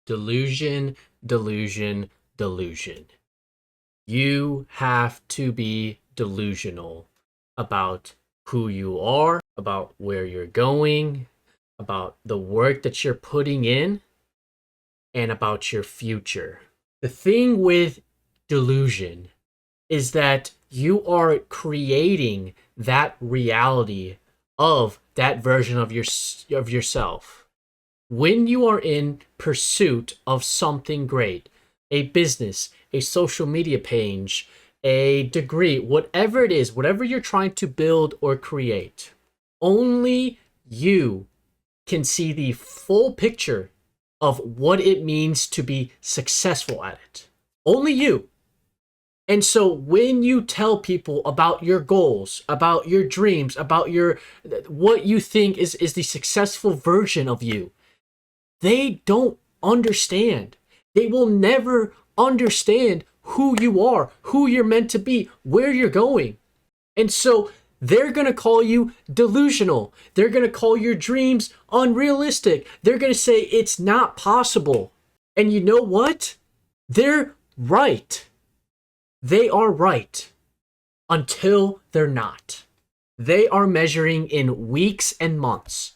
Delusion, delusion, delusion. You have to be delusional about who you are, about where you're going, about the work that you're putting in, and about your future. The thing with delusion is that you are creating that reality of that version of yourself. When you are in pursuit of something great, a business, a social media page, a degree, whatever it is, whatever you're trying to build or create, only you can see the full picture of what it means to be successful at it. Only you. And so when you tell people about your goals, about your dreams, about your what you think is the successful version of you, they don't understand. They will never understand who you are, who you're meant to be, where you're going. And so they're going to call you delusional. They're going to call your dreams unrealistic. They're going to say it's not possible. And you know what? They're right. They are right until they're not. They are measuring in weeks and months.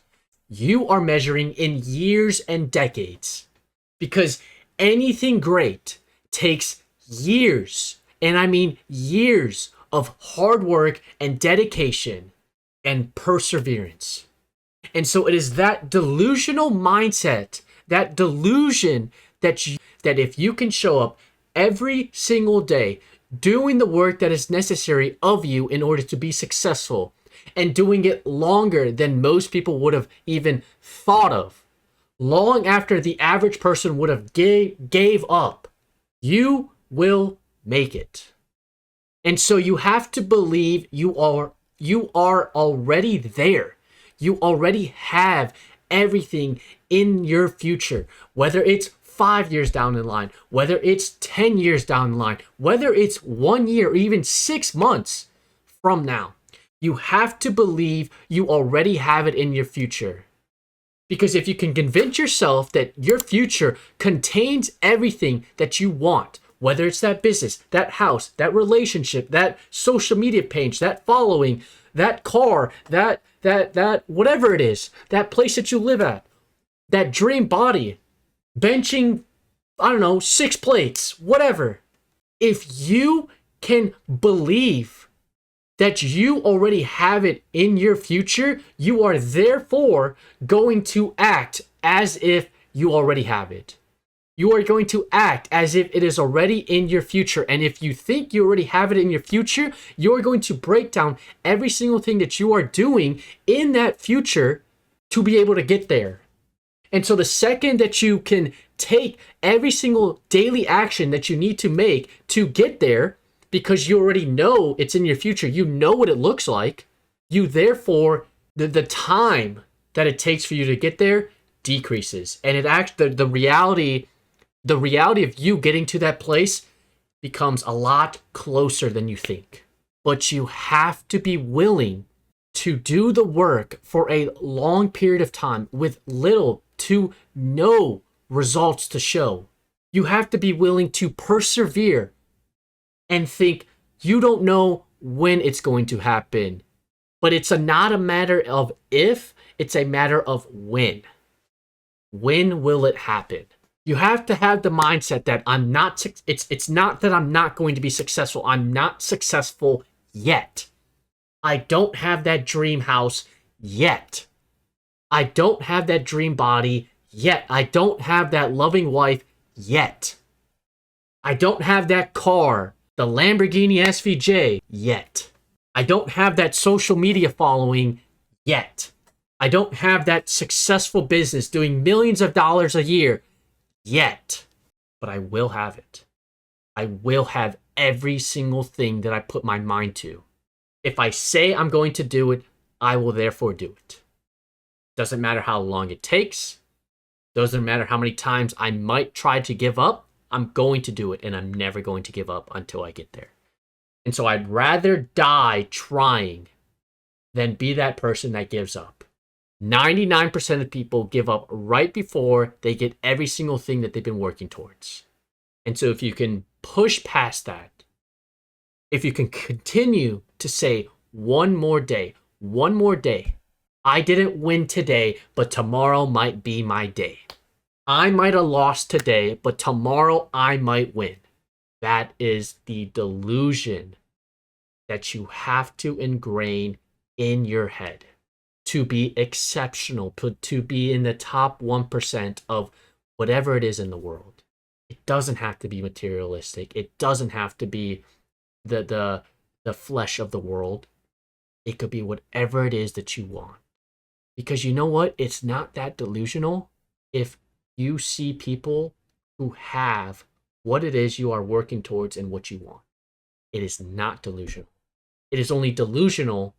You are measuring in years and decades, because anything great takes years, and I mean years, of hard work and dedication and perseverance. And so it is that delusional mindset, that delusion that if you can show up every single day doing the work that is necessary of you in order to be successful, and doing it longer than most people would have even thought of, long after the average person would have gave up, you will make it. And so you have to believe you are already there. You already have everything in your future, whether it's 5 years down the line, whether it's 10 years down the line, whether it's 1 year or even 6 months from now. You have to believe you already have it in your future. Because if you can convince yourself that your future contains everything that you want, whether it's that business, that house, that relationship, that social media page, that following, that car, that whatever it is, that place that you live at, that dream body, benching, I don't know, 6 plates, whatever. If you can believe that you already have it in your future, you are therefore going to act as if you already have it. You are going to act as if it is already in your future. And if you think you already have it in your future, you're going to break down every single thing that you are doing in that future to be able to get there. And so the second that you can take every single daily action that you need to make to get there, because you already know it's in your future, you know what it looks like, you therefore, the time that it takes for you to get there decreases. And it actually, the reality of you getting to that place becomes a lot closer than you think. But you have to be willing to do the work for a long period of time with little to no results to show. You have to be willing to persevere and think you don't know when it's going to happen. But it's not a matter of if, it's a matter of when. When will it happen? You have to have the mindset that it's not that I'm not going to be successful. I'm not successful yet. I don't have that dream house yet. I don't have that dream body yet. I don't have that loving wife yet. I don't have that car, the Lamborghini SVJ, yet. I don't have that social media following yet. I don't have that successful business doing millions of dollars a year yet. But I will have it. I will have every single thing that I put my mind to. If I say I'm going to do it, I will therefore do it. Doesn't matter how long it takes. Doesn't matter how many times I might try to give up. I'm going to do it, and I'm never going to give up until I get there. And so I'd rather die trying than be that person that gives up. 99% of people give up right before they get every single thing that they've been working towards. And so if you can push past that, if you can continue to say one more day, I didn't win today, but tomorrow might be my day. I might have lost today, but tomorrow I might win. That is the delusion that you have to ingrain in your head to be exceptional, to be in the top 1% of whatever it is in the world. It doesn't have to be materialistic. It doesn't have to be the flesh of the world. It could be whatever it is that you want. Because you know what? It's not that delusional if you see people who have what it is you are working towards and what you want. It is not delusional. It is only delusional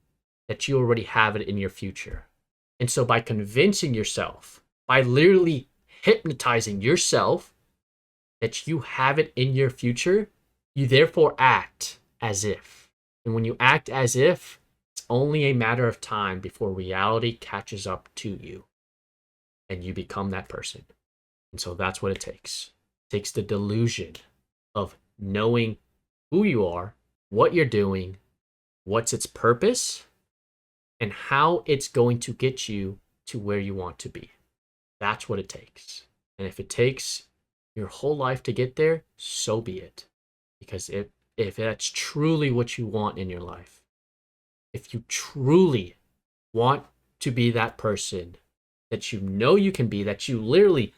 that you already have it in your future. And so by convincing yourself, by literally hypnotizing yourself that you have it in your future, you therefore act as if. And when you act as if, it's only a matter of time before reality catches up to you and you become that person. And so that's what it takes. It takes the delusion of knowing who you are, what you're doing, what's its purpose, and how it's going to get you to where you want to be. That's what it takes. And if it takes your whole life to get there, so be it. Because if that's truly what you want in your life, if you truly want to be that person that you know you can be, that you literally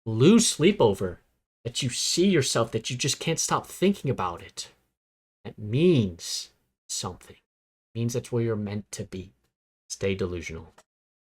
lose sleep over, that you see yourself, that you just can't stop thinking about it, that means something. It means that's where you're meant to be. Stay delusional.